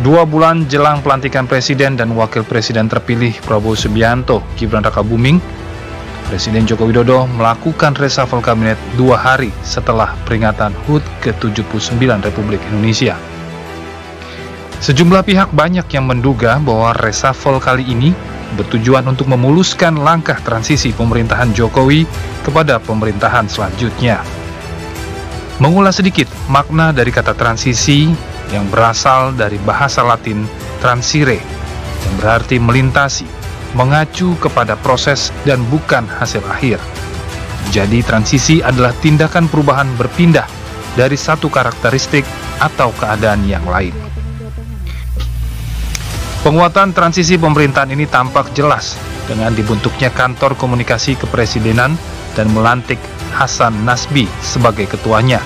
2 bulan jelang pelantikan Presiden dan Wakil Presiden terpilih Prabowo Subianto, Gibran Rakabuming, Presiden Joko Widodo melakukan reshuffle kabinet 2 hari setelah peringatan HUT ke-79 Republik Indonesia. Sejumlah pihak banyak yang menduga bahwa reshuffle kali ini bertujuan untuk memuluskan langkah transisi pemerintahan Jokowi kepada pemerintahan selanjutnya. Mengulas sedikit makna dari kata transisi yang berasal dari bahasa Latin transire, yang berarti melintasi, mengacu kepada proses dan bukan hasil akhir. Jadi transisi adalah tindakan perubahan berpindah dari satu karakteristik atau keadaan yang lain. Penguatan transisi pemerintahan ini tampak jelas dengan dibentuknya Kantor Komunikasi Kepresidenan dan melantik Hasan Nasbi sebagai ketuanya.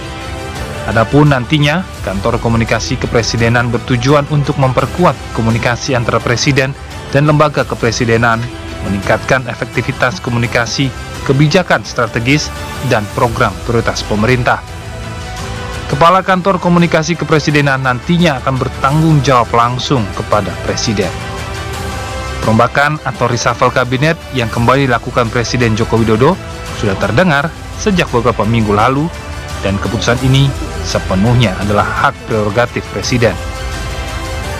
Adapun nantinya, Kantor Komunikasi Kepresidenan bertujuan untuk memperkuat komunikasi antara Presiden dan lembaga kepresidenan, meningkatkan efektivitas komunikasi, kebijakan strategis, dan program prioritas pemerintah. Kepala Kantor Komunikasi Kepresidenan nantinya akan bertanggung jawab langsung kepada Presiden. Perombakan atau reshuffle kabinet yang kembali dilakukan Presiden Joko Widodo sudah terdengar sejak beberapa minggu lalu, dan keputusan ini sepenuhnya adalah hak prerogatif Presiden.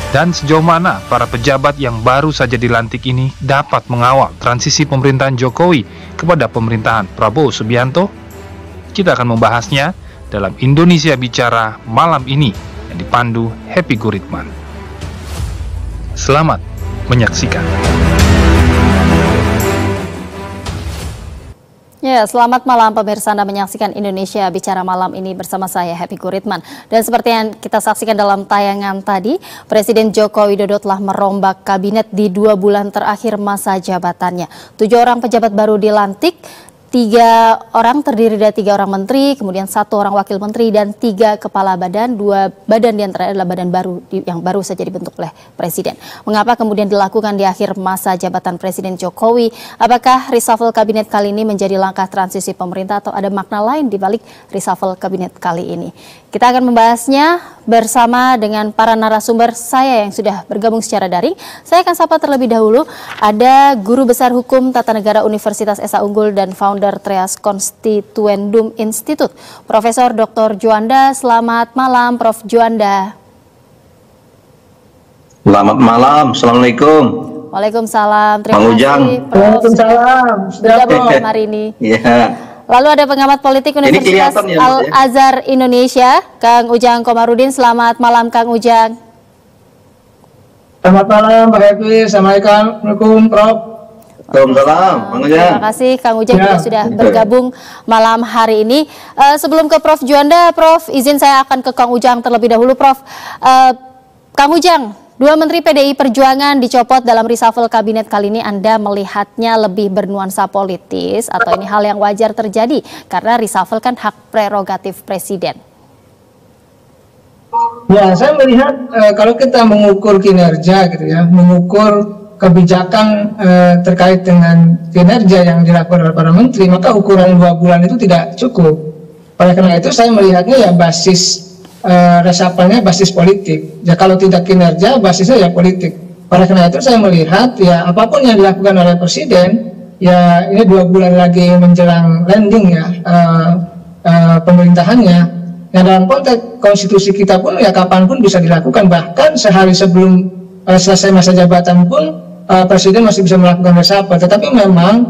Dan sejauh mana para pejabat yang baru saja dilantik ini dapat mengawal transisi pemerintahan Jokowi kepada pemerintahan Prabowo Subianto? Kita akan membahasnya dalam Indonesia Bicara malam ini yang dipandu Happy Guritman. Selamat menyaksikan. Ya, selamat malam pemirsa, Anda menyaksikan Indonesia Bicara malam ini bersama saya Happy Guritman. Dan seperti yang kita saksikan dalam tayangan tadi, Presiden Joko Widodo telah merombak kabinet di 2 bulan terakhir masa jabatannya. 7 orang pejabat baru dilantik, 3 orang terdiri dari 3 orang menteri, kemudian 1 orang wakil menteri, dan 3 kepala badan. 2 badan diantaranya adalah badan baru yang baru saja dibentuk oleh Presiden. Mengapa kemudian dilakukan di akhir masa jabatan Presiden Jokowi? Apakah reshuffle kabinet kali ini menjadi langkah transisi pemerintah atau ada makna lain di balik reshuffle kabinet kali ini? Kita akan membahasnya bersama dengan para narasumber saya yang sudah bergabung secara daring. Saya akan sapa terlebih dahulu, ada Guru Besar Hukum Tata Negara Universitas Esa Unggul dan Founder Treas Constituendum Institute, Profesor Dr. Juanda. Selamat malam, Prof. Juanda. Selamat malam, Assalamualaikum. Waalaikumsalam. Terima Bang Ujang. kasih, Prof. Waalaikumsalam. Sudah malam hari ini. Iya. Lalu ada pengamat politik Universitas ya, Al-Azhar Indonesia, Kang Ujang Komarudin. Selamat malam, Kang Ujang. Selamat malam, Pak Happy. Assalamualaikum, Prof. Waalaikumsalam, Bang Ujang. Terima kasih, Kang Ujang juga sudah bergabung malam hari ini. Sebelum ke Prof. Juanda, Prof, izin saya akan ke Kang Ujang terlebih dahulu, Prof. Kang Ujang, 2 Menteri PDI Perjuangan dicopot dalam reshuffle kabinet kali ini. Anda melihatnya lebih bernuansa politis atau ini hal yang wajar terjadi karena reshuffle kan hak prerogatif Presiden? Ya, saya melihat kalau kita mengukur kinerja gitu ya, mengukur kebijakan terkait dengan kinerja yang dilakukan oleh para menteri, maka ukuran 2 bulan itu tidak cukup. Oleh karena itu saya melihatnya ya basis reshuffle-nya basis politik. Ya kalau tidak kinerja, basisnya ya politik. Oleh karena itu saya melihat ya apapun yang dilakukan oleh Presiden, ya ini 2 bulan lagi menjelang landing ya pemerintahannya. Ya dalam konteks konstitusi kita pun ya kapanpun bisa dilakukan. Bahkan sehari sebelum selesai masa jabatan pun Presiden masih bisa melakukan reshuffle. Tetapi memang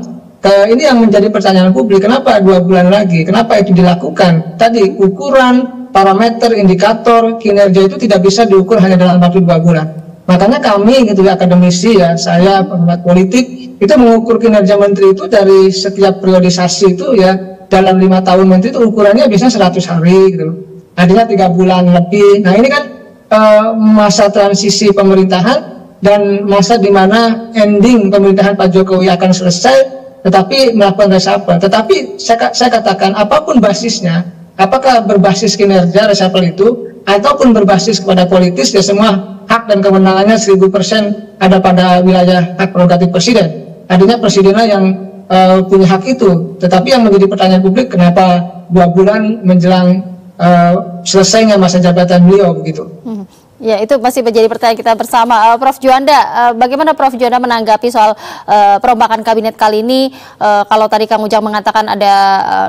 ini yang menjadi pertanyaan publik, kenapa 2 bulan lagi? Kenapa itu dilakukan? Tadi ukuran, parameter, indikator, kinerja itu tidak bisa diukur hanya dalam waktu 2 bulan. Makanya kami gitu ya, akademisi ya, saya pengamat politik, itu mengukur kinerja menteri itu dari setiap periodisasi itu ya, dalam 5 tahun menteri itu ukurannya biasanya 100 hari gitu. Artinya 3 bulan lebih. Nah ini kan masa transisi pemerintahan dan masa di mana ending pemerintahan Pak Jokowi akan selesai, tetapi melakukan reshuffle. Tetapi saya katakan apapun basisnya, apakah berbasis kinerja reshuffle itu ataupun berbasis kepada politis, ya semua hak dan kewenangannya 1000% ada pada wilayah hak prerogatif Presiden. Artinya Presidennya yang punya hak itu. Tetapi yang menjadi pertanyaan publik, kenapa 2 bulan menjelang selesainya masa jabatan beliau begitu. Ya, itu masih menjadi pertanyaan kita bersama. Prof Juanda, bagaimana Prof Juanda menanggapi soal perombakan kabinet kali ini? Kalau tadi Kang Ujang mengatakan ada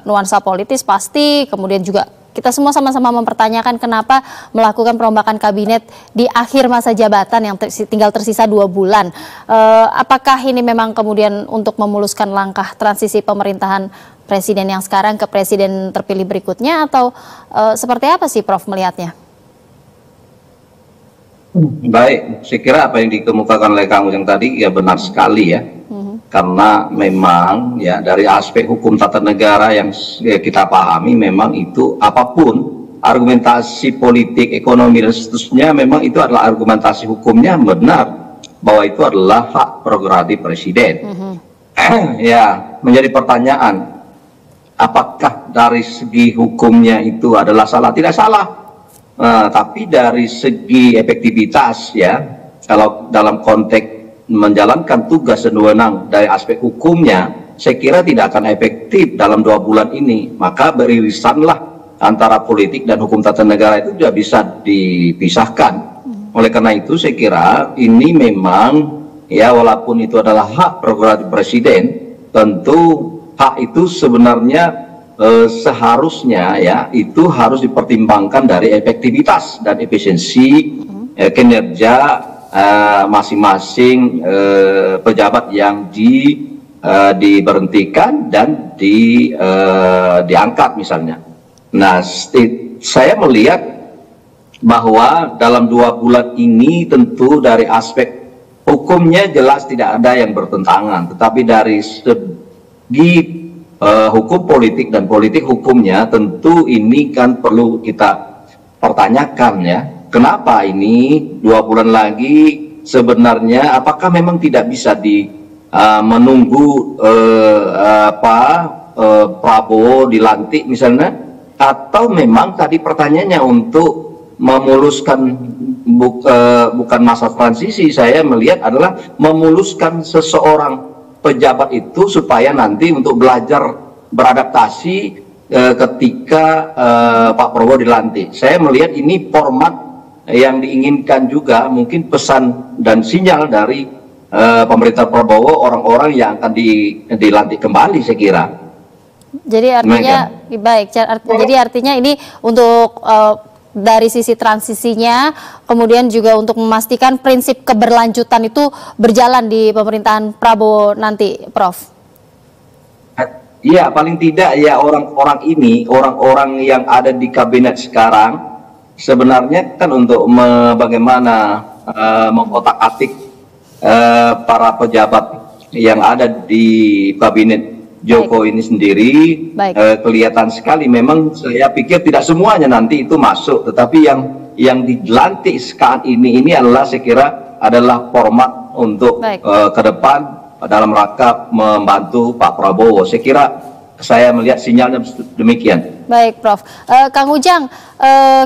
nuansa politis pasti, kemudian juga kita semua sama-sama mempertanyakan kenapa melakukan perombakan kabinet di akhir masa jabatan yang tinggal tersisa 2 bulan. Apakah ini memang kemudian untuk memuluskan langkah transisi pemerintahan presiden yang sekarang ke presiden terpilih berikutnya, atau seperti apa sih Prof melihatnya? Baik, saya kira apa yang dikemukakan oleh Kang Ujang tadi ya benar sekali ya. Karena memang ya dari aspek hukum tata negara yang kita pahami, memang itu apapun argumentasi politik, ekonomi dan seterusnya, memang itu adalah argumentasi hukumnya benar bahwa itu adalah hak prerogatif presiden. Ya, menjadi pertanyaan, apakah dari segi hukumnya itu adalah salah? Tidak salah. Tapi dari segi efektivitas ya, kalau dalam konteks menjalankan tugas dan wewenang dari aspek hukumnya, saya kira tidak akan efektif dalam 2 bulan ini. Maka beririsanlah antara politik dan hukum tata negara itu tidak bisa dipisahkan. Oleh karena itu saya kira ini memang ya, walaupun itu adalah hak prerogatif presiden, tentu hak itu sebenarnya seharusnya ya itu harus dipertimbangkan dari efektivitas dan efisiensi kinerja masing-masing pejabat yang diberhentikan dan diangkat misalnya. Nah, saya melihat bahwa dalam 2 bulan ini tentu dari aspek hukumnya jelas tidak ada yang bertentangan, tetapi dari segi hukum politik dan politik hukumnya tentu ini kan perlu kita pertanyakan ya. Kenapa ini 2 bulan lagi sebenarnya, apakah memang tidak bisa menunggu Prabowo dilantik misalnya, atau memang tadi pertanyaannya untuk memuluskan bukan masa transisi, saya melihat adalah memuluskan seseorang pejabat itu supaya nanti untuk belajar beradaptasi ketika Pak Prabowo dilantik. Saya melihat ini format yang diinginkan juga, mungkin pesan dan sinyal dari pemerintah Prabowo, orang-orang yang akan dilantik kembali, saya kira. Jadi artinya baik, jadi artinya ini untuk dari sisi transisinya, kemudian juga untuk memastikan prinsip keberlanjutan itu berjalan di pemerintahan Prabowo nanti, Prof. Iya, paling tidak ya orang-orang ini, orang-orang yang ada di kabinet sekarang, sebenarnya kan untuk bagaimana mengotak-atik para pejabat yang ada di kabinet Jokowi ini sendiri. Kelihatan sekali, memang saya pikir tidak semuanya nanti itu masuk, tetapi yang dilantik sekarang ini adalah, saya kira adalah format untuk ke depan dalam rangka membantu Pak Prabowo. Saya kira saya melihat sinyalnya demikian. Baik, Prof. Kang Ujang,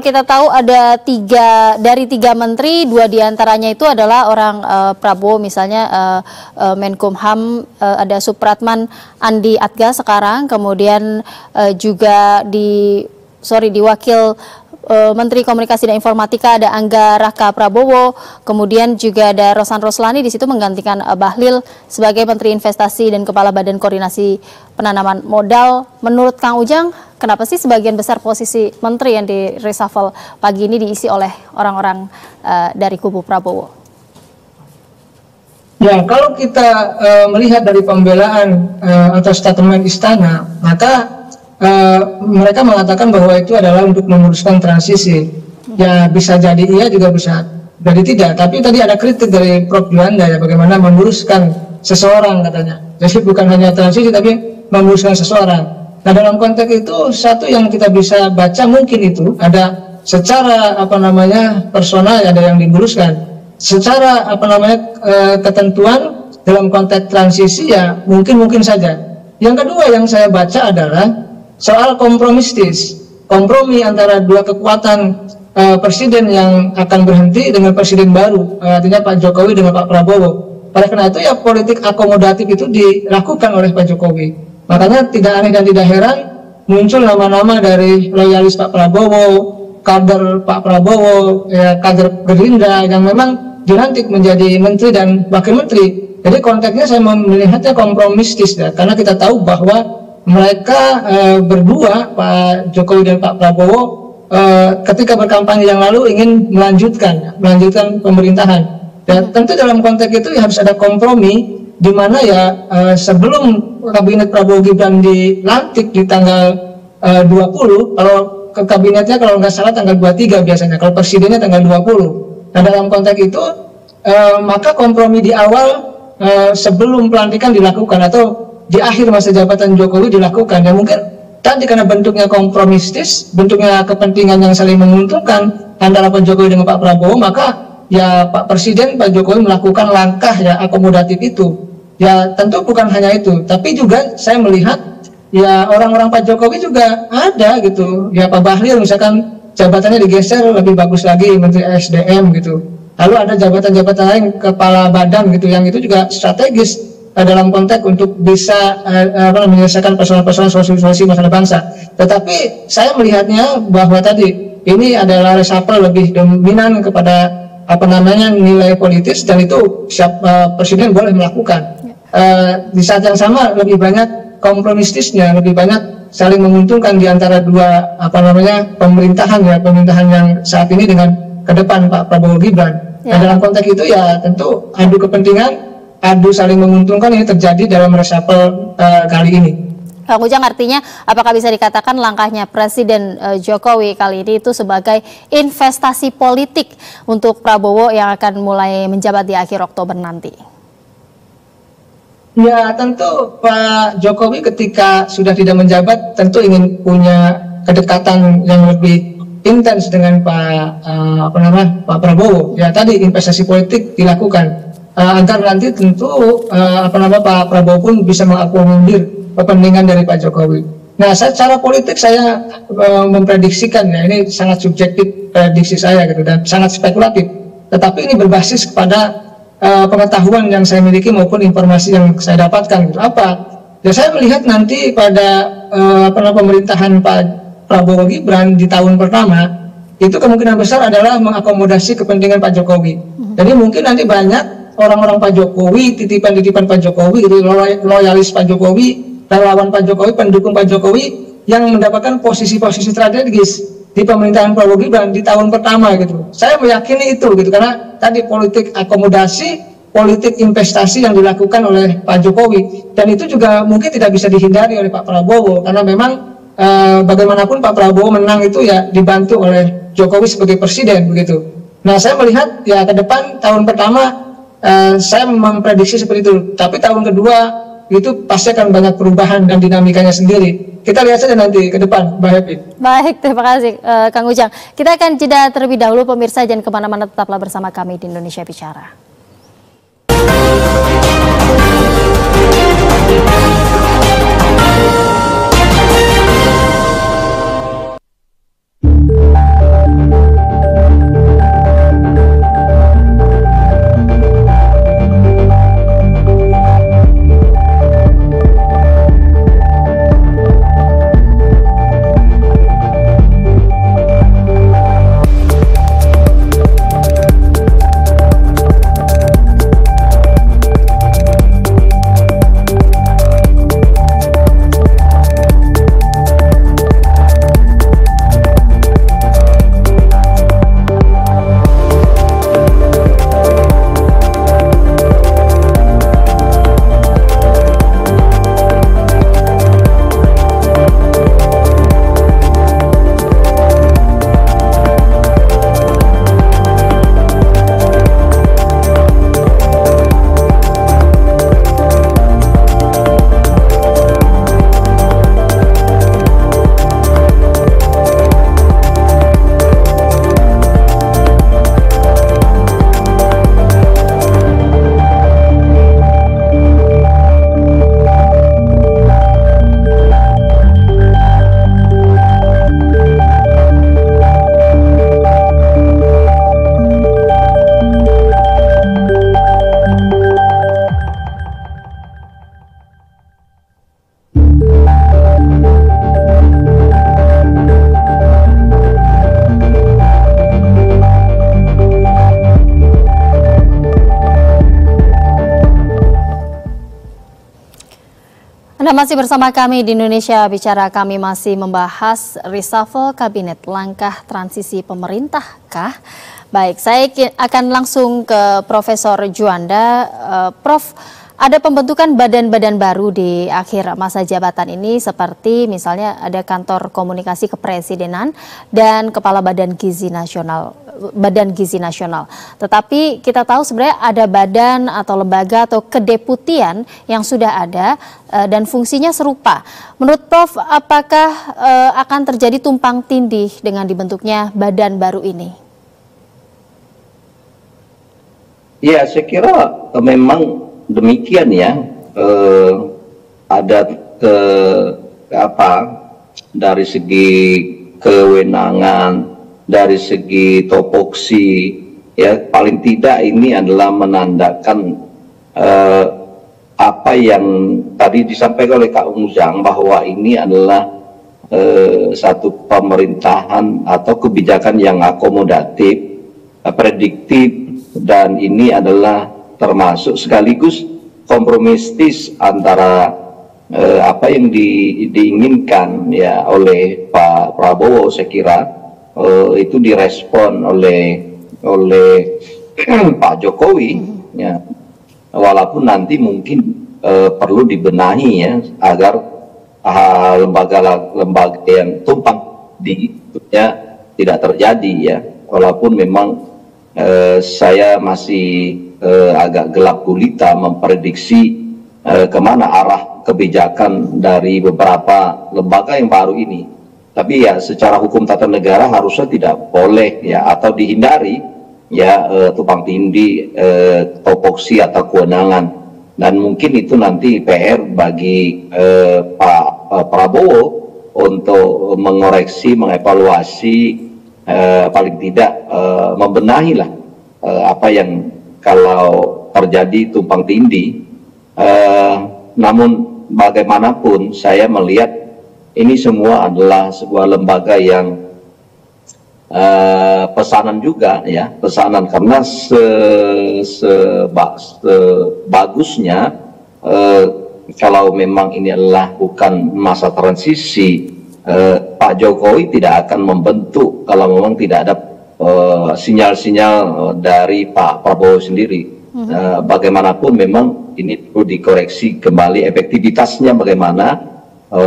kita tahu ada 3 menteri, 2 diantaranya itu adalah orang Prabowo, misalnya Menkumham ada Supratman Andi Atga sekarang, kemudian juga di Wakil Menteri Komunikasi dan Informatika ada Angga Raka Prabowo, kemudian juga ada Rosan Roslani di situ menggantikan Bahlil sebagai Menteri Investasi dan Kepala Badan Koordinasi Penanaman Modal. Menurut Kang Ujang, kenapa sih sebagian besar posisi menteri yang di reshuffle pagi ini diisi oleh orang-orang dari kubu Prabowo? Ya, kalau kita melihat dari pembelaan atau statement istana, maka mereka mengatakan bahwa itu adalah untuk memuluskan transisi. Ya, bisa jadi iya, juga bisa jadi tidak. Tapi tadi ada kritik dari Prof Juanda ya, bagaimana memuluskan seseorang katanya. Jadi bukan hanya transisi tapi memuluskan seseorang. Nah, dalam konteks itu satu yang kita bisa baca mungkin itu ada secara personal ada yang dimuluskan. Secara ketentuan dalam konteks transisi ya mungkin saja. Yang kedua yang saya baca adalah soal kompromi antara 2 kekuatan presiden yang akan berhenti dengan presiden baru, artinya Pak Jokowi dengan Pak Prabowo. Oleh karena itu ya politik akomodatif itu dilakukan oleh Pak Jokowi. Makanya tidak aneh dan tidak heran muncul nama-nama dari loyalis Pak Prabowo, kader Pak Prabowo, ya, kader Gerindra yang memang dilantik menjadi menteri dan wakil menteri. Jadi konteksnya saya melihatnya kompromistis ya, karena kita tahu bahwa mereka berdua, Pak Jokowi dan Pak Prabowo, ketika berkampanye yang lalu ingin melanjutkan pemerintahan. Dan tentu dalam konteks itu ya harus ada kompromi, di mana ya sebelum kabinet Prabowo Gibran dilantik di tanggal 20, kalau ke kabinetnya kalau nggak salah tanggal 23 biasanya, kalau presidennya tanggal 20. Nah dalam konteks itu maka kompromi di awal sebelum pelantikan dilakukan atau di akhir masa jabatan Jokowi dilakukan. Ya mungkin tadi karena bentuknya kompromistis, bentuknya kepentingan yang saling menguntungkan antara Pak Jokowi dengan Pak Prabowo, maka ya Pak Presiden, Pak Jokowi melakukan langkah ya akomodatif itu. Ya tentu bukan hanya itu, tapi juga saya melihat ya orang-orang Pak Jokowi juga ada gitu. Ya Pak Bahlil misalkan jabatannya digeser lebih bagus lagi, Menteri SDM gitu. Lalu ada jabatan-jabatan lain, kepala badan gitu, yang itu juga strategis dalam konteks untuk bisa menyelesaikan persoalan-persoalan solusi masalah bangsa. Tetapi saya melihatnya bahwa tadi ini adalah reshuffle lebih dominan kepada nilai politis, dan itu presiden boleh melakukan. Di saat yang sama lebih banyak kompromistisnya, lebih banyak saling menguntungkan di antara dua pemerintahan yang saat ini dengan ke depan Pak Prabowo Gibran. Nah dalam konteks itu ya tentu adu kepentingan, adu saling menguntungkan ini terjadi dalam reshuffle kali ini. Kang Ujang, artinya apakah bisa dikatakan langkahnya Presiden Jokowi kali ini itu sebagai investasi politik untuk Prabowo yang akan mulai menjabat di akhir Oktober nanti? Ya tentu Pak Jokowi ketika sudah tidak menjabat tentu ingin punya kedekatan yang lebih intens dengan Pak Prabowo. Ya tadi investasi politik dilakukan agar nanti tentu Pak Prabowo pun bisa mengakomodir kepentingan dari Pak Jokowi. Nah, secara politik saya memprediksikan ya, ini sangat subjektif prediksi saya gitu dan sangat spekulatif. Tetapi ini berbasis kepada pengetahuan yang saya miliki maupun informasi yang saya dapatkan. Gitu. Apa? Ya saya melihat nanti pada pemerintahan Pak Prabowo Gibran di tahun pertama itu kemungkinan besar adalah mengakomodasi kepentingan Pak Jokowi. Jadi mungkin nanti banyak orang-orang Pak Jokowi, titipan-titipan Pak Jokowi, loyalis Pak Jokowi, relawan Pak Jokowi, pendukung Pak Jokowi yang mendapatkan posisi-posisi strategis di pemerintahan Prabowo Gibran di tahun pertama gitu. Saya meyakini itu gitu karena tadi politik akomodasi, politik investasi yang dilakukan oleh Pak Jokowi, dan itu juga mungkin tidak bisa dihindari oleh Pak Prabowo karena memang bagaimanapun Pak Prabowo menang itu ya dibantu oleh Jokowi sebagai presiden begitu. Nah saya melihat ya ke depan tahun pertama saya memprediksi seperti itu, tapi tahun kedua itu pasti akan banyak perubahan dan dinamikanya sendiri. Kita lihat saja nanti ke depan, Mbak Happy. Baik, terima kasih Kang Ujang. Kita akan jeda terlebih dahulu pemirsa, jangan kemana-mana, tetaplah bersama kami di Indonesia Bicara. Anda masih bersama kami di Indonesia Bicara. Kami masih membahas reshuffle kabinet, langkah transisi pemerintah kah? Baik, saya akan langsung ke Profesor Juanda. Prof, ada pembentukan badan-badan baru di akhir masa jabatan ini, seperti misalnya ada Kantor Komunikasi Kepresidenan dan Kepala Badan Gizi Nasional. Tetapi kita tahu sebenarnya ada badan atau lembaga atau kedeputian yang sudah ada dan fungsinya serupa. Menurut Prof, apakah akan terjadi tumpang tindih dengan dibentuknya badan baru ini? Ya, saya kira memang demikian ya. Ada dari segi kewenangan, dari segi topoksi, ya paling tidak ini adalah menandakan apa yang tadi disampaikan oleh Kak Ujang, bahwa ini adalah satu pemerintahan atau kebijakan yang akomodatif, prediktif, dan ini adalah termasuk sekaligus kompromistis antara apa yang diinginkan ya oleh Pak Prabowo. Saya kira itu direspon oleh Pak Jokowi ya, walaupun nanti mungkin perlu dibenahi ya agar lembaga-lembaga yang tumpang tindihnya tidak terjadi ya, walaupun memang saya masih agak gelap gulita memprediksi kemana arah kebijakan dari beberapa lembaga yang baru ini. Tapi ya secara hukum tata negara harusnya tidak boleh ya, atau dihindari ya tumpang tindih topoksi atau kewenangan, dan mungkin itu nanti PR bagi Pak Prabowo untuk mengoreksi, mengevaluasi, paling tidak membenahi lah apa yang kalau terjadi tumpang tindih. Namun bagaimanapun saya melihat ini semua adalah sebuah lembaga yang pesanan juga ya, pesanan, karena sebagusnya kalau memang ini adalah bukan masa transisi, Pak Jokowi tidak akan membentuk kalau memang tidak ada sinyal-sinyal dari Pak Prabowo sendiri. Bagaimanapun memang ini perlu dikoreksi kembali efektivitasnya bagaimana,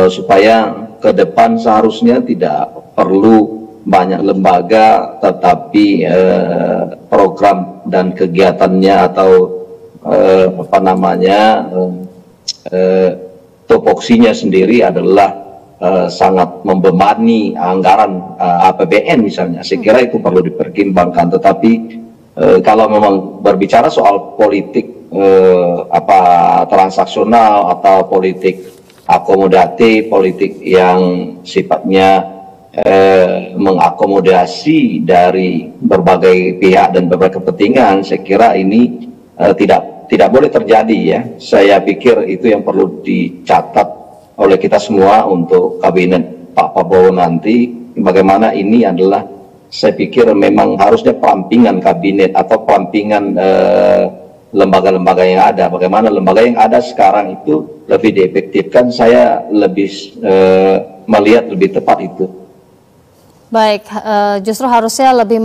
supaya ke depan seharusnya tidak perlu banyak lembaga, tetapi program dan kegiatannya atau topoksinya sendiri adalah sangat membebani anggaran APBN misalnya. Saya kira itu perlu dipertimbangkan. Tetapi kalau memang berbicara soal politik transaksional atau politik akomodatif, politik yang sifatnya mengakomodasi dari berbagai pihak dan berbagai kepentingan, saya kira ini tidak boleh terjadi ya. Saya pikir itu yang perlu dicatat oleh kita semua untuk kabinet Pak Prabowo nanti. Bagaimana ini adalah, saya pikir memang harusnya perampingan kabinet atau perampingan lembaga-lembaga yang ada. Bagaimana lembaga yang ada sekarang itu lebih diefektifkan, saya lebih melihat lebih tepat itu. Baik, justru harusnya lebih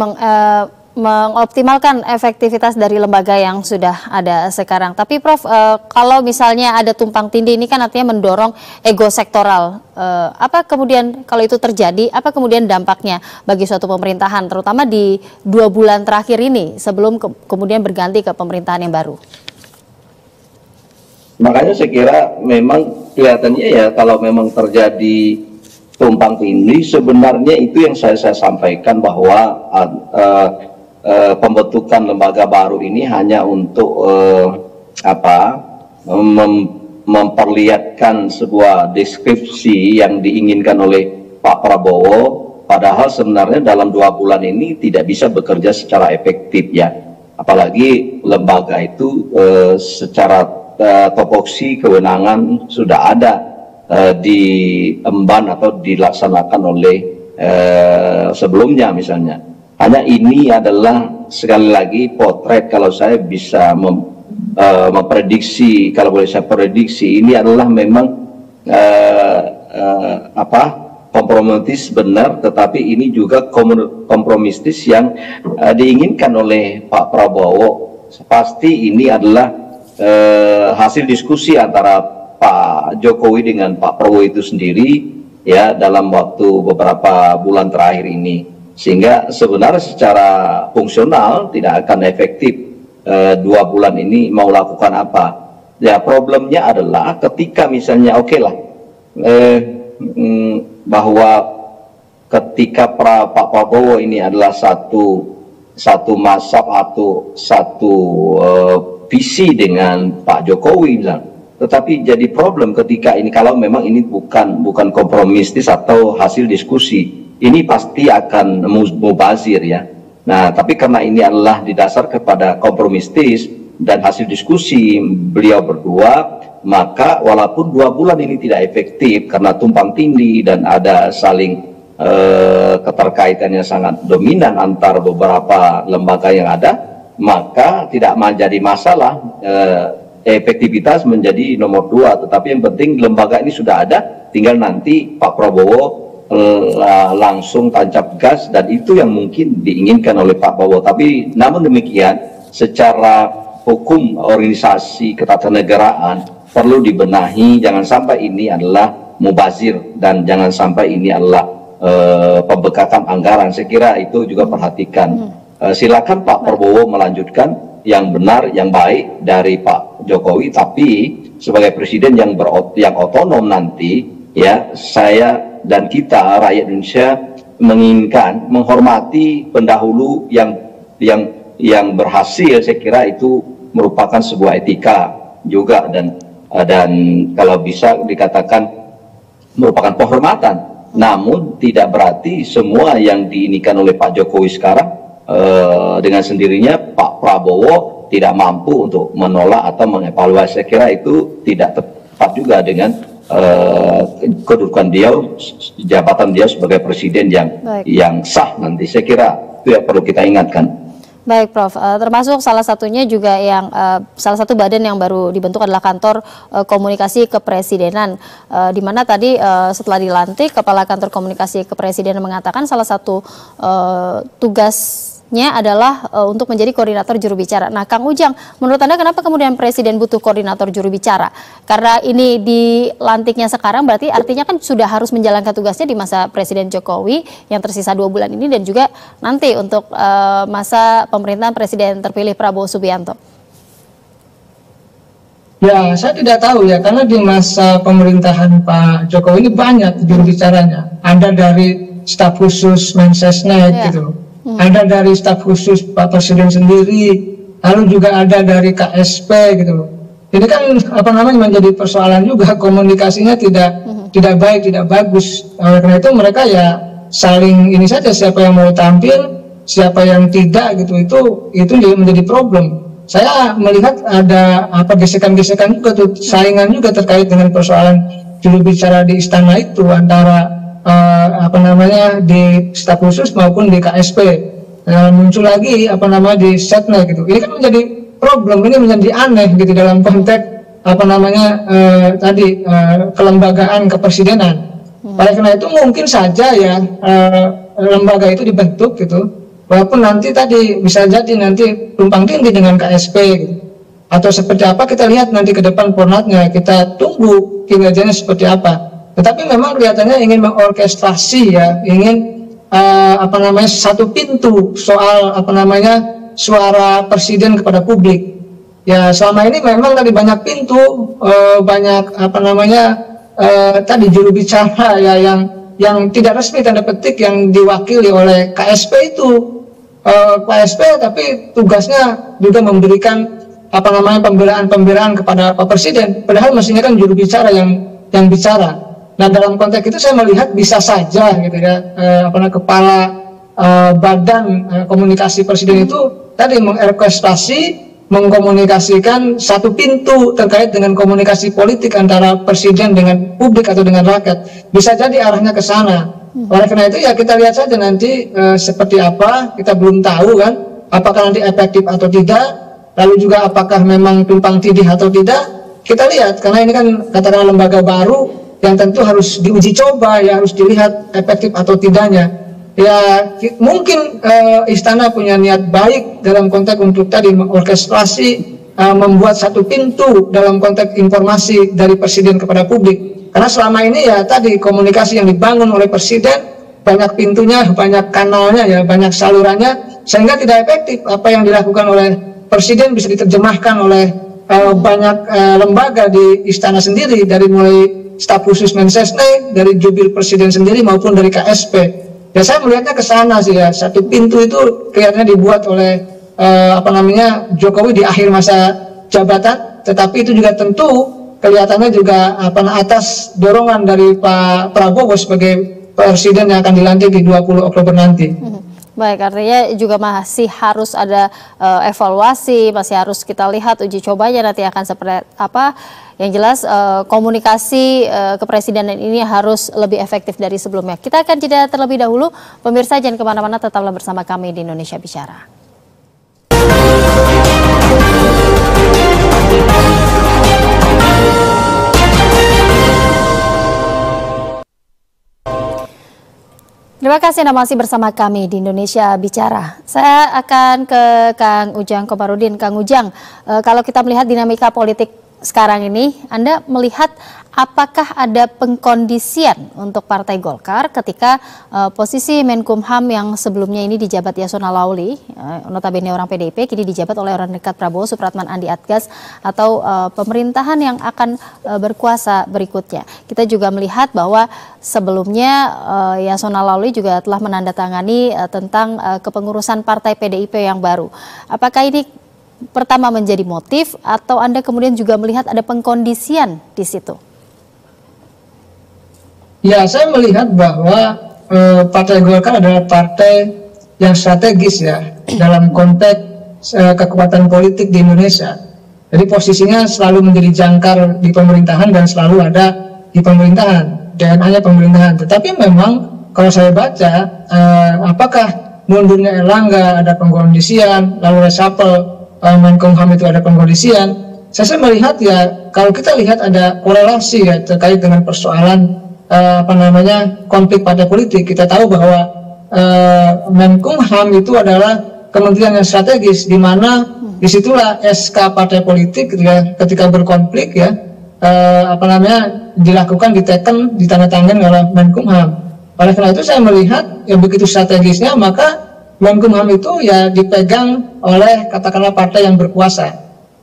mengoptimalkan efektivitas dari lembaga yang sudah ada sekarang. Tapi Prof, kalau misalnya ada tumpang tindih ini kan artinya mendorong ego sektoral. Apa kemudian kalau itu terjadi, apa kemudian dampaknya bagi suatu pemerintahan, terutama di 2 bulan terakhir ini sebelum kemudian berganti ke pemerintahan yang baru? Makanya saya kira memang kelihatannya ya, kalau memang terjadi tumpang tindih, sebenarnya itu yang saya sampaikan, bahwa pembentukan lembaga baru ini hanya untuk memperlihatkan sebuah deskripsi yang diinginkan oleh Pak Prabowo, padahal sebenarnya dalam 2 bulan ini tidak bisa bekerja secara efektif ya. Apalagi lembaga itu secara topoksi kewenangan sudah ada diemban atau dilaksanakan oleh sebelumnya misalnya. Hanya ini adalah sekali lagi potret, kalau saya bisa memprediksi, kalau boleh saya prediksi, ini adalah memang kompromistis benar, tetapi ini juga kompromistis yang diinginkan oleh Pak Prabowo. Pasti ini adalah hasil diskusi antara Pak Jokowi dengan Pak Prabowo itu sendiri ya dalam waktu beberapa bulan terakhir ini, sehingga sebenarnya secara fungsional tidak akan efektif 2 bulan ini mau lakukan apa. Ya, problemnya adalah ketika misalnya bahwa ketika Pak Prabowo ini adalah satu mazhab atau satu visi dengan Pak Jokowi misalnya. Tetapi jadi problem ketika ini kalau memang ini bukan kompromistis atau hasil diskusi, ini pasti akan mubazir ya. Nah, tapi karena ini adalah didasar kepada kompromistis dan hasil diskusi beliau berdua, maka walaupun 2 bulan ini tidak efektif karena tumpang tindih dan ada saling keterkaitan yang sangat dominan antar beberapa lembaga yang ada, maka tidak menjadi masalah, efektivitas menjadi nomor 2. Tetapi yang penting lembaga ini sudah ada, tinggal nanti Pak Prabowo langsung tancap gas, dan itu yang mungkin diinginkan oleh Pak Prabowo. Tapi namun demikian secara hukum organisasi ketatanegaraan perlu dibenahi, jangan sampai ini adalah mubazir dan jangan sampai ini adalah pembekakan anggaran. Saya kira itu juga perhatikan. Silakan Pak Prabowo melanjutkan yang benar, yang baik dari Pak Jokowi, tapi sebagai presiden yang otonom nanti ya, saya dan kita rakyat Indonesia menginginkan menghormati pendahulu yang berhasil. Saya kira itu merupakan sebuah etika juga, dan kalau bisa dikatakan merupakan penghormatan. Namun tidak berarti semua yang diinikan oleh Pak Jokowi sekarang dengan sendirinya Pak Prabowo tidak mampu untuk menolak atau mengevaluasi. Saya kira itu tidak tepat juga dengan kedudukan dia, jabatan dia sebagai presiden yang sah nanti. Saya kira itu yang perlu kita ingatkan. Baik, Prof. Termasuk salah satunya juga yang salah satu badan yang baru dibentuk adalah Kantor Komunikasi Kepresidenan, di mana tadi setelah dilantik Kepala Kantor Komunikasi Kepresidenan mengatakan salah satu tugasnya adalah untuk menjadi koordinator juru bicara. Nah, Kang Ujang, menurut Anda kenapa kemudian Presiden butuh koordinator juru bicara? Karena ini dilantiknya sekarang berarti artinya kan sudah harus menjalankan tugasnya di masa Presiden Jokowi yang tersisa 2 bulan ini, dan juga nanti untuk masa pemerintahan Presiden terpilih Prabowo Subianto. Ya, saya tidak tahu ya, karena di masa pemerintahan Pak Jokowi ini banyak juru bicaranya. Ada dari staf khusus Mensesnek gitu. Ada dari staf khusus Pak Presiden sendiri, lalu juga ada dari KSP gitu. Ini kan menjadi persoalan juga, komunikasinya tidak baik, tidak bagus. Karena itu mereka ya saling ini saja, siapa yang mau tampil, siapa yang tidak gitu, itu menjadi problem. Saya melihat ada gesekan-gesekan juga tuh, saingan juga terkait dengan persoalan juru bicara di istana itu antara di staf khusus maupun di KSP. Muncul lagi di Setnek gitu. Ini kan menjadi problem, ini menjadi aneh gitu dalam konteks kelembagaan kepresidenan. Oleh karena itu mungkin saja ya lembaga itu dibentuk gitu, walaupun nanti tadi bisa jadi nanti tumpang tindih dengan KSP gitu. Atau seperti apa kita lihat nanti ke depan formatnya, kita tunggu kinerjanya seperti apa. Tetapi memang kelihatannya ingin mengorkestrasi ya, ingin satu pintu soal suara presiden kepada publik. Ya, selama ini memang tadi banyak pintu, banyak tadi juru bicara ya yang tidak resmi tanda petik yang diwakili oleh KSP itu. KSP tapi tugasnya juga memberikan pembelaan kepada Pak Presiden, padahal mestinya kan juru bicara yang bicara. Nah, dalam konteks itu saya melihat bisa saja gitu ya, kepala badan komunikasi presiden itu tadi mengorkestrasi, mengkomunikasikan satu pintu terkait dengan komunikasi politik antara presiden dengan publik atau dengan rakyat. Bisa jadi arahnya ke sana. Oleh karena itu ya kita lihat saja nanti seperti apa, kita belum tahu kan, apakah nanti efektif atau tidak, lalu juga apakah memang tumpang tindih atau tidak. Kita lihat, karena ini kan katakanlah lembaga baru, yang tentu harus diuji coba, ya harus dilihat efektif atau tidaknya. Ya mungkin istana punya niat baik dalam konteks untuk tadi mengorkestrasi, membuat satu pintu dalam konteks informasi dari presiden kepada publik. Karena selama ini ya tadi komunikasi yang dibangun oleh presiden banyak pintunya, banyak kanalnya, ya banyak salurannya, sehingga tidak efektif apa yang dilakukan oleh presiden bisa diterjemahkan oleh banyak lembaga di istana sendiri, dari mulai staf khusus Mensesnek, dari jubir presiden sendiri maupun dari KSP. Ya saya melihatnya ke sana sih ya, satu pintu itu kelihatannya dibuat oleh Jokowi di akhir masa jabatan, tetapi itu juga tentu kelihatannya juga atas dorongan dari Pak Prabowo sebagai presiden yang akan dilantik di 20 Oktober nanti. Baik, artinya juga masih harus ada evaluasi, masih harus kita lihat uji cobanya nanti akan seperti apa. Yang jelas komunikasi kepresidenan ini harus lebih efektif dari sebelumnya. Kita akan jeda terlebih dahulu. Pemirsa jangan kemana-mana, tetaplah bersama kami di Indonesia Bicara. Terima kasih Anda masih bersama kami di Indonesia Bicara. Saya akan ke Kang Ujang Komarudin. Kang Ujang, kalau kita melihat dinamika politik sekarang ini, Anda melihat apakah ada pengkondisian untuk Partai Golkar ketika posisi Menkumham yang sebelumnya ini dijabat Yasona Lauli, notabene orang PDIP, kini dijabat oleh orang dekat Prabowo, Supratman Andi Adgas, atau pemerintahan yang akan berkuasa berikutnya. Kita juga melihat bahwa sebelumnya Yasona Lauli juga telah menandatangani tentang kepengurusan Partai PDIP yang baru. Apakah ini pertama menjadi motif atau Anda kemudian juga melihat ada pengkondisian di situ? Ya, saya melihat bahwa Partai Golkar adalah partai yang strategis ya dalam konteks kekuatan politik di Indonesia. Jadi posisinya selalu menjadi jangkar di pemerintahan dan selalu ada di pemerintahan, DNA-nya pemerintahan. Tetapi memang kalau saya baca, apakah mundurnya Erlangga ada pengkondisian, lalu reshuffle Menkumham itu ada pengkondisian. Saya melihat ya, kalau kita lihat ada korelasi ya terkait dengan persoalan konflik partai politik. Kita tahu bahwa Menkumham itu adalah kementerian yang strategis, di mana disitulah SK partai politik ketika berkonflik ya dilakukan, diteken, ditandatangani oleh Menkumham. Oleh karena itu saya melihat ya begitu strategisnya, maka Menkumham itu ya dipegang oleh katakanlah partai yang berkuasa.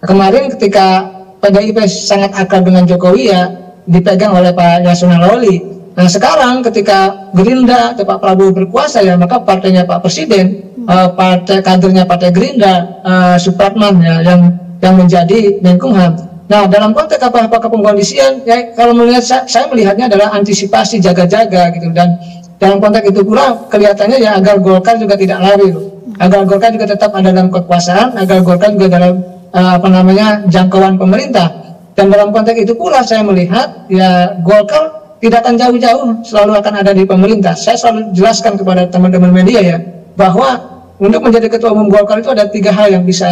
Kemarin ketika PDIP sangat akrab dengan Jokowi ya dipegang oleh Pak Yasona Lauli. Nah sekarang ketika Gerindra atau Pak Prabowo berkuasa ya, maka partainya Pak Presiden, partai kadernya Partai Gerindra, Supratman ya yang menjadi Menkumham. Nah dalam konteks apakah pengkondisian ya, kalau melihat saya melihatnya adalah antisipasi jaga-jaga gitu, dan dalam konteks itu pula kelihatannya ya agar Golkar juga tidak lari, agar Golkar juga tetap ada dalam kekuasaan, agar Golkar juga dalam jangkauan pemerintah. Dan dalam konteks itu pula saya melihat ya Golkar tidak akan jauh-jauh, selalu akan ada di pemerintah. Saya selalu jelaskan kepada teman-teman media ya bahwa untuk menjadi ketua umum Golkar itu ada 3 hal yang bisa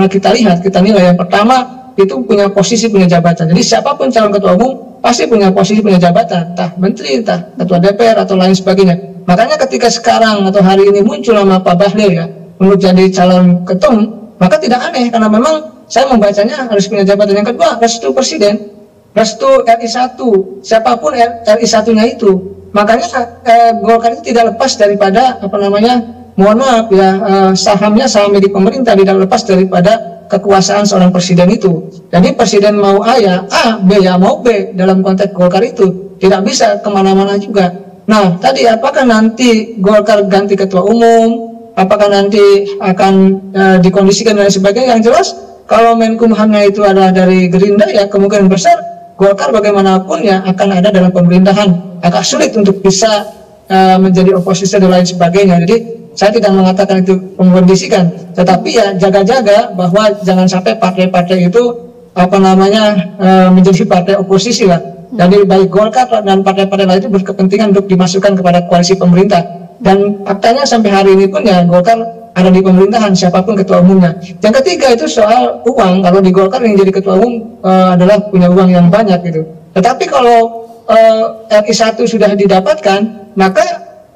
kita lihat, kita nilai. Yang pertama itu punya posisi, punya jabatan. Jadi siapapun calon ketua umum pasti punya posisi, punya jabatan, entah menteri, entah ketua DPR atau lain sebagainya. Makanya ketika sekarang atau hari ini muncul nama Pak Bahlil ya untuk jadi calon ketum, maka tidak aneh karena memang saya membacanya harus punya jabatan. Yang kedua, restu presiden, restu RI1, siapapun RI1-nya itu. Makanya Golkar itu tidak lepas daripada mohon maaf ya, sahamnya saham milik pemerintah, tidak lepas daripada kekuasaan seorang presiden itu. Jadi presiden mau A ya A, B ya mau B. Dalam konteks Golkar itu tidak bisa kemana-mana juga. Nah tadi apakah nanti Golkar ganti ketua umum, apakah nanti akan dikondisikan dan sebagainya. Yang jelas kalau Menkumhamnya itu adalah dari Gerindra ya kemungkinan besar Golkar bagaimanapun ya akan ada dalam pemerintahan. Agak sulit untuk bisa menjadi oposisi dan lain sebagainya. Jadi saya tidak mengatakan itu mengkondisikan, tetapi ya jaga-jaga bahwa jangan sampai partai-partai itu menjadi partai oposisi lah. Jadi baik Golkar dan partai-partai lain itu berkepentingan untuk dimasukkan kepada koalisi pemerintah. Dan faktanya sampai hari ini pun ya Golkar ada di pemerintahan siapapun ketua umumnya. Yang ketiga itu soal uang. Kalau di Golkar yang jadi ketua umum adalah punya uang yang banyak gitu. Tetapi kalau RI 1 sudah didapatkan, maka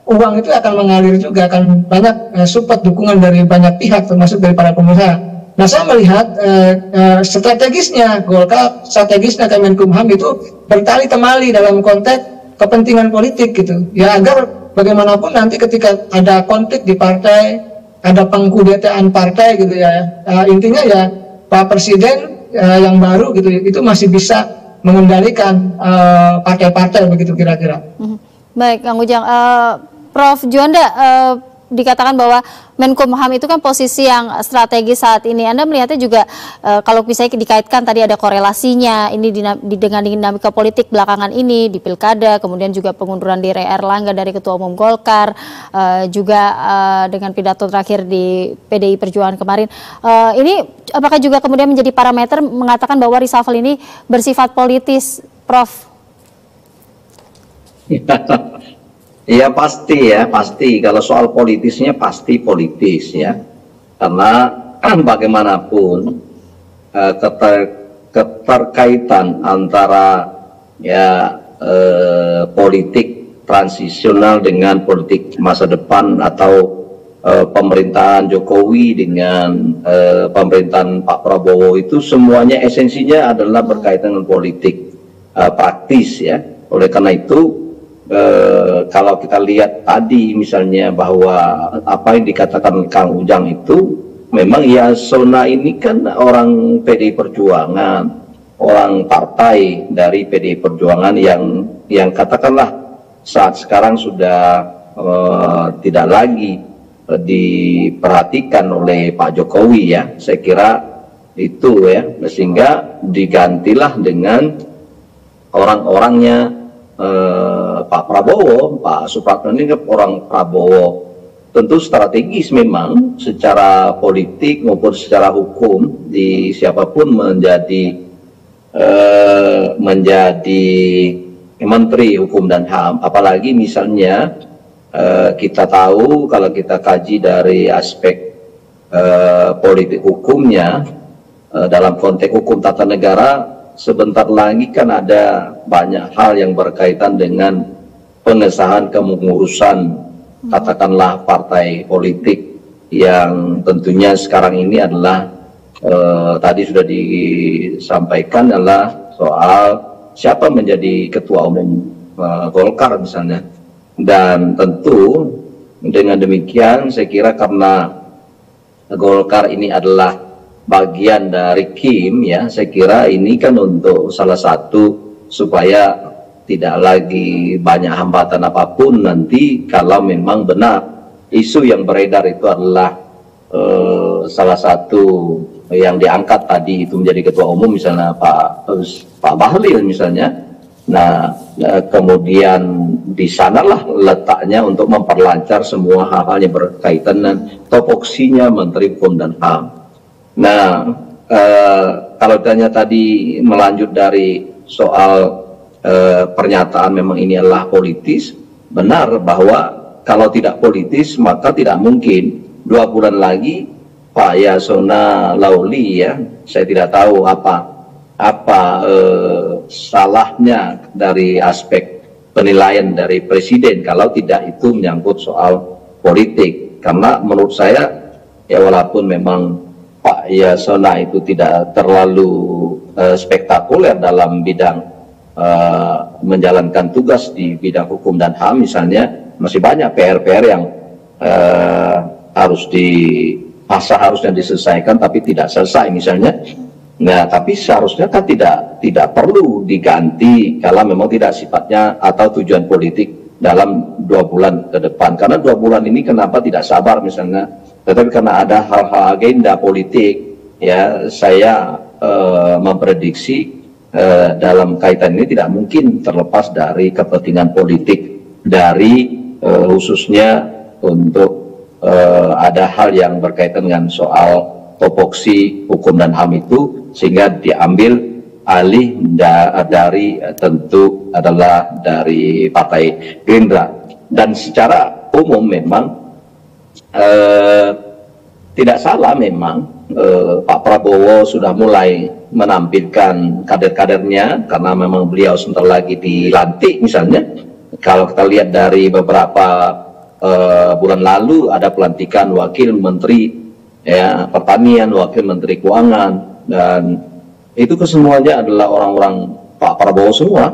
uang itu akan mengalir juga, akan banyak support dukungan dari banyak pihak termasuk dari para pengusaha. Nah, saya melihat strategisnya Golkar, strategisnya Kemenkumham itu bertali temali dalam konteks kepentingan politik gitu. Ya, agar bagaimanapun nanti ketika ada konflik di partai, ada pengkudetaan partai gitu ya, intinya ya Pak Presiden yang baru gitu itu masih bisa mengendalikan partai-partai begitu kira-kira. Baik, Kang Ujang. Prof. Juanda, dikatakan bahwa Menkumham itu kan posisi yang strategis saat ini. Anda melihatnya juga kalau misalnya dikaitkan tadi ada korelasinya ini dengan dinamika politik belakangan ini di Pilkada, kemudian juga pengunduran diri Erlangga dari Ketua Umum Golkar, juga dengan pidato terakhir di PDI Perjuangan kemarin. Ini apakah juga kemudian menjadi parameter mengatakan bahwa reshuffle ini bersifat politis, Prof? Ya pasti ya, pasti. Kalau soal politisnya pasti politis ya. Karena bagaimanapun keterkaitan antara ya politik transisional dengan politik masa depan atau pemerintahan Jokowi dengan pemerintahan Pak Prabowo itu semuanya esensinya adalah berkaitan dengan politik praktis ya. Oleh karena itu kalau kita lihat tadi misalnya bahwa apa yang dikatakan Kang Ujang itu memang Yasona ini kan orang PDI Perjuangan, orang partai dari PDI Perjuangan yang katakanlah saat sekarang sudah tidak lagi diperhatikan oleh Pak Jokowi ya. Saya kira itu ya, sehingga digantilah dengan orang-orangnya Pak Prabowo, Pak Supratman ini orang Prabowo. Tentu strategis memang secara politik maupun secara hukum di siapapun menjadi Menteri Hukum dan HAM. Apalagi misalnya kita tahu kalau kita kaji dari aspek politik hukumnya dalam konteks hukum tata negara. Sebentar lagi kan ada banyak hal yang berkaitan dengan pengesahan kepengurusan katakanlah partai politik yang tentunya sekarang ini adalah tadi sudah disampaikan adalah soal siapa menjadi ketua umum Golkar misalnya. Dan tentu dengan demikian saya kira karena Golkar ini adalah bagian dari Kim ya, saya kira ini kan untuk salah satu supaya tidak lagi banyak hambatan apapun nanti kalau memang benar isu yang beredar itu adalah salah satu yang diangkat tadi itu menjadi ketua umum misalnya Pak Bahlil misalnya. Nah kemudian di sanalah letaknya untuk memperlancar semua hal-hal yang berkaitan dengan topoksinya Menteri Hukum dan HAM. Nah, kalau tanya tadi melanjut dari soal pernyataan memang ini adalah politis, benar bahwa kalau tidak politis maka tidak mungkin 2 bulan lagi Pak Yasona Lauli ya, saya tidak tahu apa salahnya dari aspek penilaian dari Presiden kalau tidak itu menyangkut soal politik. Karena menurut saya ya walaupun memang Pak Yasona itu tidak terlalu spektakuler dalam bidang menjalankan tugas di bidang hukum dan HAM misalnya, masih banyak PR-PR yang harusnya diselesaikan tapi tidak selesai misalnya. Nah, tapi seharusnya kan tidak perlu diganti kalau memang tidak sifatnya atau tujuan politik dalam 2 bulan ke depan. Karena 2 bulan ini kenapa tidak sabar misalnya, tetapi karena ada hal-hal agenda politik ya, saya memprediksi dalam kaitan ini tidak mungkin terlepas dari kepentingan politik dari khususnya untuk ada hal yang berkaitan dengan soal topoksi hukum dan HAM itu, sehingga diambil alih dari tentu adalah dari Partai Gerindra. Dan secara umum memang tidak salah memang Pak Prabowo sudah mulai menampilkan kader-kadernya karena memang beliau sebentar lagi dilantik misalnya. Kalau kita lihat dari beberapa bulan lalu ada pelantikan wakil menteri ya pertanian, wakil menteri keuangan, dan itu kesemuanya adalah orang-orang Pak Prabowo semua.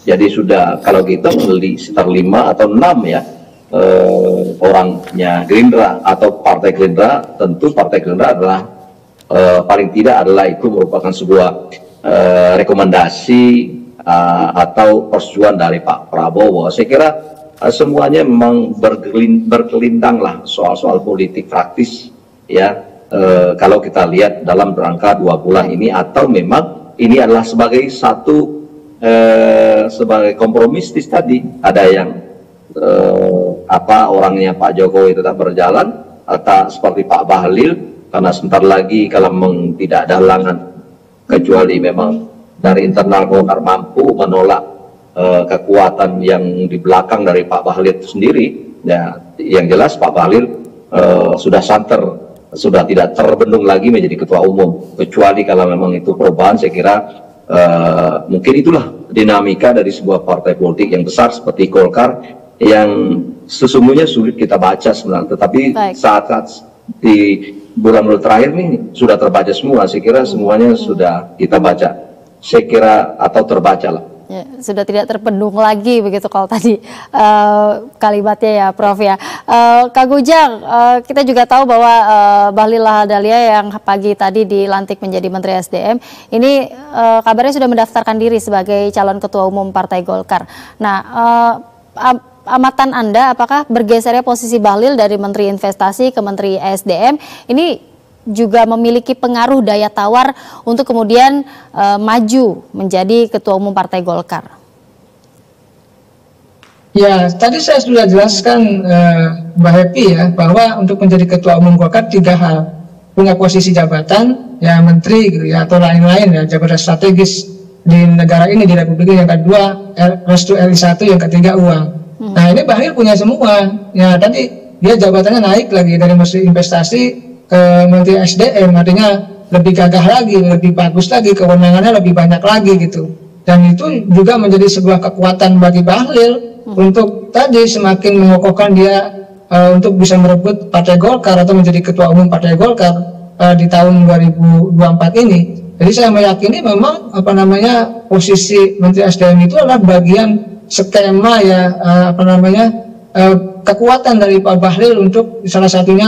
Jadi sudah kalau kita beli sekitar 5 atau 6 ya orangnya Gerindra atau Partai Gerindra. Tentu Partai Gerindra adalah paling tidak adalah itu merupakan sebuah rekomendasi atau persetujuan dari Pak Prabowo. Saya kira semuanya memang berkelindang lah soal-soal politik praktis ya. Kalau kita lihat dalam rangka 2 bulan ini, atau memang ini adalah sebagai satu sebagai kompromistis tadi, ada yang orangnya Pak Jokowi tetap berjalan, atau seperti Pak Bahlil karena sebentar lagi kalau memang tidak ada halangan kecuali memang dari internal Golkar mampu menolak kekuatan yang di belakang dari Pak Bahlil itu sendiri ya. Yang jelas Pak Bahlil sudah santer, sudah tidak terbendung lagi menjadi ketua umum, kecuali kalau memang itu perubahan. Saya kira mungkin itulah dinamika dari sebuah partai politik yang besar seperti Golkar yang sesungguhnya sulit kita baca sebenarnya, tetapi saat-saat di bulan-bulan terakhir ini sudah terbaca semua. Saya kira semuanya sudah kita baca, saya kira, atau terbaca lah. Ya, sudah tidak terpendung lagi begitu kalau tadi kalimatnya ya Prof ya. Kang Ujang, kita juga tahu bahwa Bahlil Lahadalia yang pagi tadi dilantik menjadi Menteri SDM ini kabarnya sudah mendaftarkan diri sebagai calon ketua umum Partai Golkar. Nah, amatan Anda, apakah bergesernya posisi Bahlil dari Menteri Investasi ke Menteri SDM ini juga memiliki pengaruh daya tawar untuk kemudian maju menjadi ketua umum Partai Golkar? Ya, tadi saya sudah jelaskan Mbak Happy ya, bahwa untuk menjadi ketua umum Golkar 3 hal. Punya posisi jabatan, ya menteri gitu ya, atau lain-lain ya, jabatan strategis di negara ini, di Republik ini. Yang kedua, restu RI1, yang ketiga uang. Nah, ini Bahlil punya semua. Ya, tadi dia jabatannya naik lagi dari Menteri Investasi ke Menteri SDM, artinya lebih gagah lagi, lebih bagus lagi, kewenangannya lebih banyak lagi gitu. Dan itu juga menjadi sebuah kekuatan bagi Bahlil untuk tadi semakin mengokohkan dia untuk bisa merebut Partai Golkar atau menjadi ketua umum Partai Golkar di tahun 2024 ini. Jadi saya meyakini memang posisi Menteri SDM itu adalah bagian skema ya kekuatan dari Pak Bahlil untuk salah satunya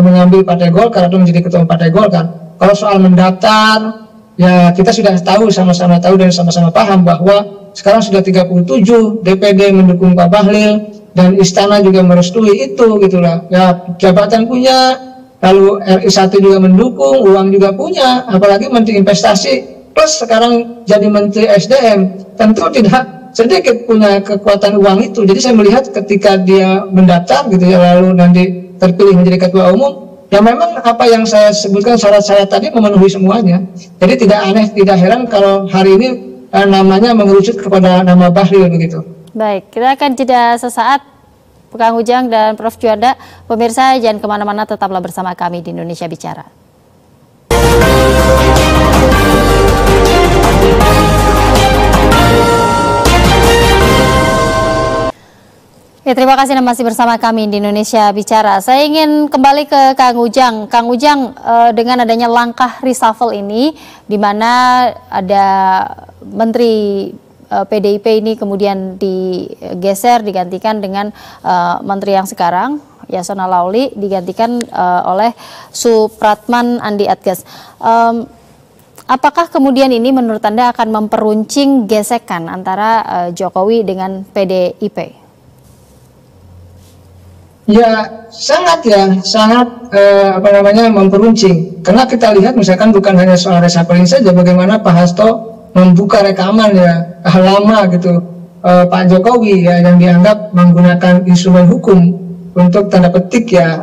mengambil Partai Golkar atau menjadi ketua Partai Golkar. Kalau soal mendaftar, ya kita sudah tahu, sama-sama tahu dan sama-sama paham bahwa sekarang sudah 37 DPD mendukung Pak Bahlil dan Istana juga merestui itu gitulah. Ya, jabatan punya, lalu RI1 juga mendukung, uang juga punya, apalagi Menteri Investasi plus sekarang jadi Menteri SDM, tentu tidak sedikit punya kekuatan uang itu. Jadi saya melihat ketika dia mendaftar gitu ya, lalu nanti terpilih menjadi ketua umum, ya memang apa yang saya sebutkan syarat-syarat tadi memenuhi semuanya. Jadi tidak aneh, tidak heran kalau hari ini namanya mengerucut kepada nama Bahlil begitu. Baik, kita akan jeda sesaat, Kang Ujang dan Prof Juanda. Pemirsa jangan kemana-mana, tetaplah bersama kami di Indonesia Bicara. Ya, terima kasih Anda masih bersama kami di Indonesia Bicara. Saya ingin kembali ke Kang Ujang. Kang Ujang, dengan adanya langkah reshuffle ini, di mana ada Menteri PDIP ini kemudian digeser, digantikan dengan Menteri yang sekarang, Yasona Laoly, digantikan oleh Supratman Andi Adgas. Apakah kemudian ini menurut Anda akan memperuncing gesekan antara Jokowi dengan PDIP? Ya sangat memperuncing, karena kita lihat misalkan bukan hanya soal reshuffle saja, bagaimana Pak Hasto membuka rekaman ya lama gitu Pak Jokowi ya, yang dianggap menggunakan instrumen hukum untuk tanda petik ya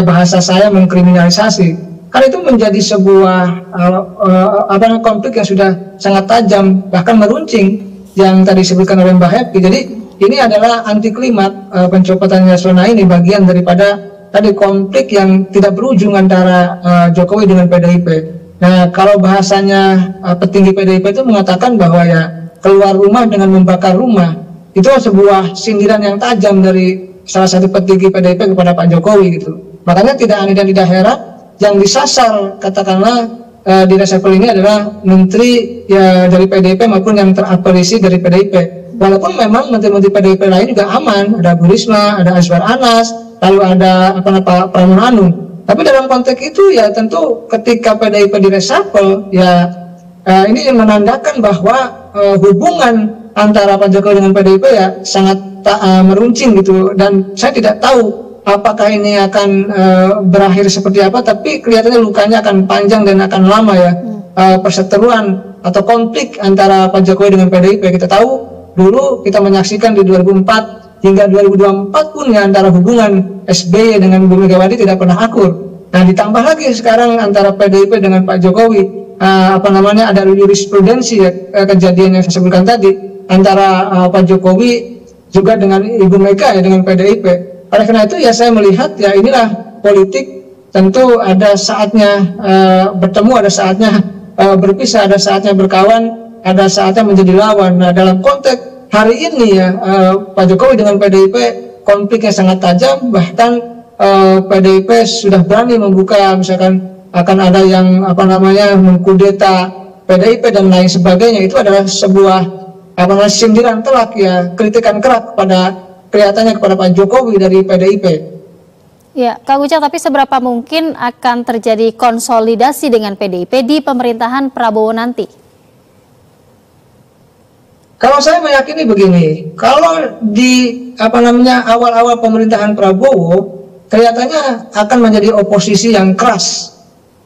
bahasa saya mengkriminalisasi. Kan itu menjadi sebuah konflik yang sudah sangat tajam, bahkan meruncing yang tadi disebutkan oleh Mbak Happy. Jadi ini adalah anti klimat pencopotan Yasona ini, bagian daripada tadi konflik yang tidak berujung antara Jokowi dengan PDIP. Nah, kalau bahasanya petinggi PDIP itu mengatakan bahwa ya keluar rumah dengan membakar rumah, itu sebuah sindiran yang tajam dari salah satu petinggi PDIP kepada Pak Jokowi gitu. Makanya tidak aneh dan tidak heran yang disasar katakanlah di reshuffle ini adalah menteri ya dari PDIP maupun yang terafiliasi dari PDIP. Walaupun memang menteri-menteri PDIP lain juga aman, ada Bu Risma, ada Azwar Anas, lalu ada Pak Pramono Anung. Tapi dalam konteks itu ya tentu ketika PDIP di reshuffle ya ini menandakan bahwa hubungan antara Pak Jokowi dengan PDIP ya sangat meruncing gitu, dan saya tidak tahu apakah ini akan berakhir seperti apa, tapi kelihatannya lukanya akan panjang dan akan lama ya. Perseteruan atau konflik antara Pak Jokowi dengan PDIP. Kita tahu dulu kita menyaksikan di 2004 hingga 2024 pun ya antara hubungan SBY dengan Bu Megawati tidak pernah akur. Nah, ditambah lagi sekarang antara PDIP dengan Pak Jokowi ada jurisprudensi ya, kejadian yang saya sebutkan tadi antara Pak Jokowi juga dengan Ibu Mega ya dengan PDIP. Oleh karena itu ya saya melihat ya inilah politik, tentu ada saatnya bertemu, ada saatnya berpisah, ada saatnya berkawan, ada saatnya menjadi lawan. Nah, dalam konteks hari ini ya Pak Jokowi dengan PDIP konfliknya sangat tajam, bahkan PDIP sudah berani membuka misalkan akan ada yang mengkudeta PDIP dan lain sebagainya. Itu adalah sebuah sindiran telak ya, kritikan keras kelihatannya kepada Pak Jokowi dari PDIP. Ya, Kang Ujang, tapi seberapa mungkin akan terjadi konsolidasi dengan PDIP di pemerintahan Prabowo nanti? Kalau saya meyakini begini, kalau di awal-awal pemerintahan Prabowo kelihatannya akan menjadi oposisi yang keras.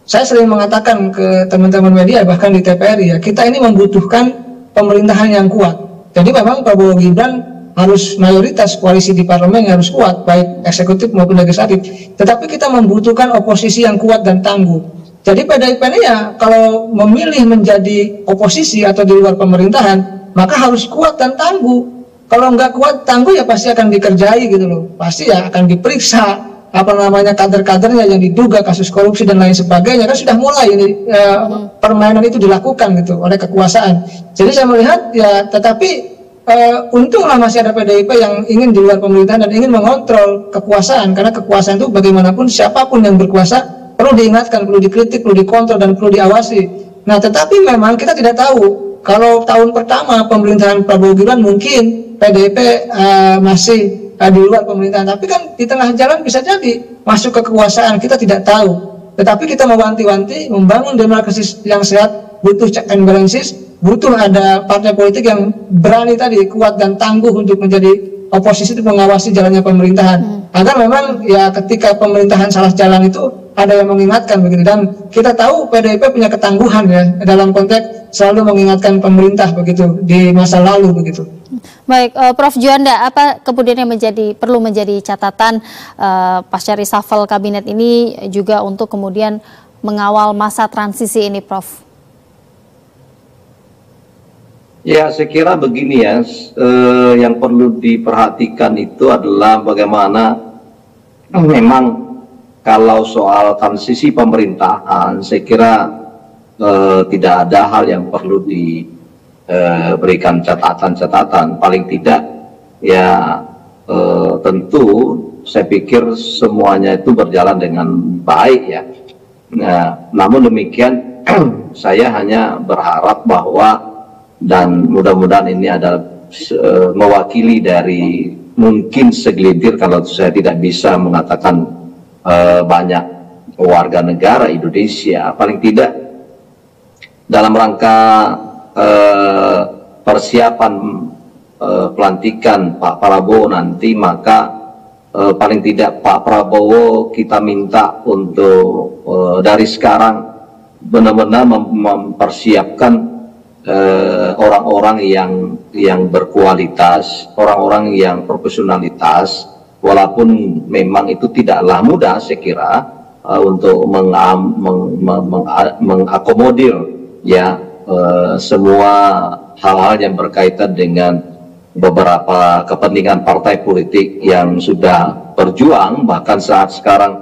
Saya sering mengatakan ke teman-teman media bahkan di TVRI ya, kita ini membutuhkan pemerintahan yang kuat. Jadi memang Prabowo Gibran harus mayoritas koalisi di parlemen yang harus kuat, baik eksekutif maupun legislatif. Tetapi kita membutuhkan oposisi yang kuat dan tangguh. Jadi PDIP ini ya kalau memilih menjadi oposisi atau di luar pemerintahan, maka harus kuat dan tangguh. Kalau nggak kuat tangguh ya pasti akan dikerjai gitu loh. Pasti ya akan diperiksa kader-kadernya yang diduga kasus korupsi dan lain sebagainya, kan sudah mulai ini permainan itu dilakukan gitu oleh kekuasaan. Jadi saya melihat ya, tetapi untunglah masih ada PDIP yang ingin di luar pemerintahan dan ingin mengontrol kekuasaan, karena kekuasaan itu bagaimanapun siapapun yang berkuasa perlu diingatkan, perlu dikritik, perlu dikontrol dan perlu diawasi. Nah, tetapi memang kita tidak tahu kalau tahun pertama pemerintahan Prabowo Gibran mungkin PDIP masih di luar pemerintahan, tapi kan di tengah jalan bisa jadi masuk ke kekuasaan, kita tidak tahu. Tetapi kita mewanti-wanti membangun demokrasi yang sehat butuh check and balances, butuh ada partai politik yang berani tadi, kuat dan tangguh untuk menjadi oposisi, itu mengawasi jalannya pemerintahan. Agar memang ya ketika pemerintahan salah jalan itu ada yang mengingatkan begitu, dan kita tahu PDIP punya ketangguhan ya dalam konteks selalu mengingatkan pemerintah begitu di masa lalu begitu. Baik, Prof Juanda, apa kemudian yang perlu menjadi catatan pasca reshuffle kabinet ini juga untuk kemudian mengawal masa transisi ini, Prof? Ya, saya kira begini ya, yang perlu diperhatikan itu adalah bagaimana memang kalau soal transisi pemerintahan, saya kira tidak ada hal yang perlu diberikan catatan-catatan. Paling tidak ya tentu saya pikir semuanya itu berjalan dengan baik ya. Nah, namun demikian saya hanya berharap bahwa, dan mudah-mudahan ini adalah mewakili dari mungkin segelintir, kalau saya tidak bisa mengatakan banyak warga negara Indonesia, paling tidak dalam rangka persiapan pelantikan Pak Prabowo nanti, maka paling tidak Pak Prabowo kita minta untuk dari sekarang benar-benar mempersiapkan orang-orang yang berkualitas, orang-orang yang profesionalitas, walaupun memang itu tidaklah mudah saya kira untuk mengakomodir ya semua hal-hal yang berkaitan dengan beberapa kepentingan partai politik yang sudah berjuang, bahkan saat sekarang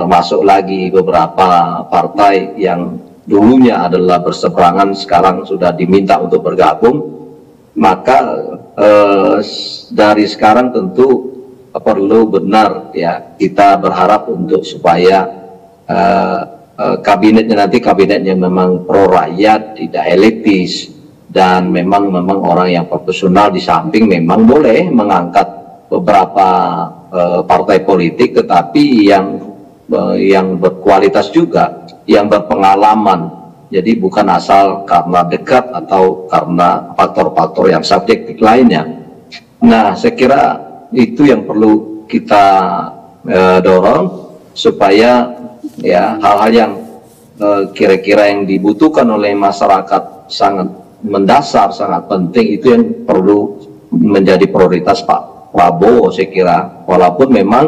masuk lagi beberapa partai yang dulunya adalah berseberangan sekarang sudah diminta untuk bergabung. Maka dari sekarang tentu perlu benar ya kita berharap untuk supaya kabinetnya nanti kabinet yang memang pro rakyat, tidak elitis, dan memang orang yang profesional, di samping memang boleh mengangkat beberapa partai politik, tetapi yang berkualitas juga, yang berpengalaman. Jadi bukan asal karena dekat atau karena faktor-faktor yang subjektif lainnya. Nah, saya kira itu yang perlu kita dorong supaya ya hal-hal yang kira-kira yang dibutuhkan oleh masyarakat sangat mendasar, sangat penting, itu yang perlu menjadi prioritas Pak Prabowo, saya kira. Walaupun memang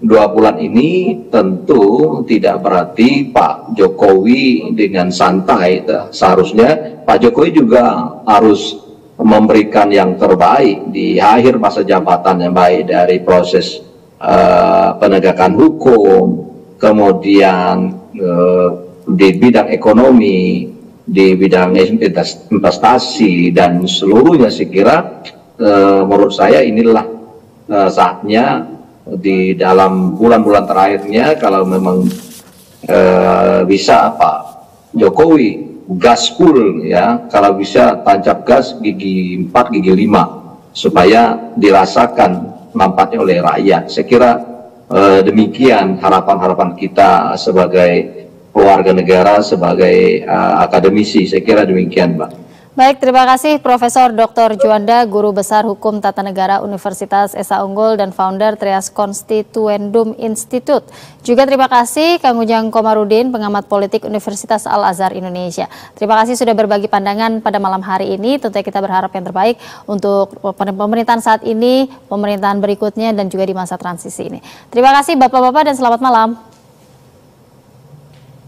2 bulan ini tentu tidak berarti Pak Jokowi dengan santai. Seharusnya Pak Jokowi juga harus memberikan yang terbaik di akhir masa jabatannya, baik dari proses penegakan hukum, kemudian di bidang ekonomi, di bidang investasi, dan seluruhnya. Saya kira menurut saya inilah saatnya di dalam bulan-bulan terakhirnya, kalau memang bisa Pak Jokowi gas full ya, kalau bisa tancap gas gigi 4, gigi 5, supaya dirasakan nampaknya oleh rakyat. Saya kira demikian harapan-harapan kita sebagai warga negara, sebagai akademisi. Saya kira demikian, Mbak. Baik, terima kasih Profesor Dr. Juanda, Guru Besar Hukum Tata Negara Universitas Esa Unggul dan founder Trias Constituendum Institute. Juga terima kasih Kang Ujang Komarudin, pengamat politik Universitas Al-Azhar Indonesia. Terima kasih sudah berbagi pandangan pada malam hari ini. Tentunya kita berharap yang terbaik untuk pemerintahan saat ini, pemerintahan berikutnya, dan juga di masa transisi ini. Terima kasih Bapak-Bapak dan selamat malam.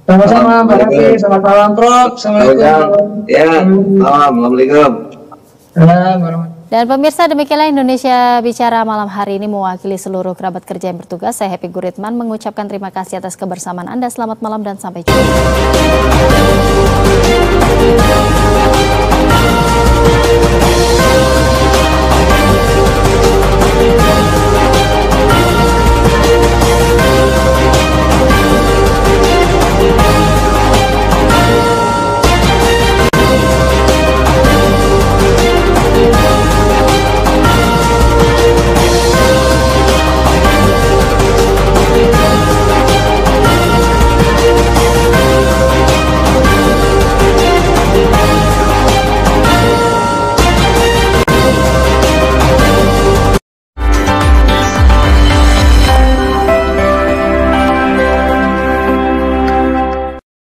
Sama-sama, Mbak Raffi. Selamat malam, Prof. Assalamualaikum. Ya, Assalamualaikum. Dan pemirsa, demikianlah Indonesia Bicara malam hari ini, mewakili seluruh kerabat kerja yang bertugas. Saya Happy Guritman mengucapkan terima kasih atas kebersamaan Anda. Selamat malam dan sampai jumpa.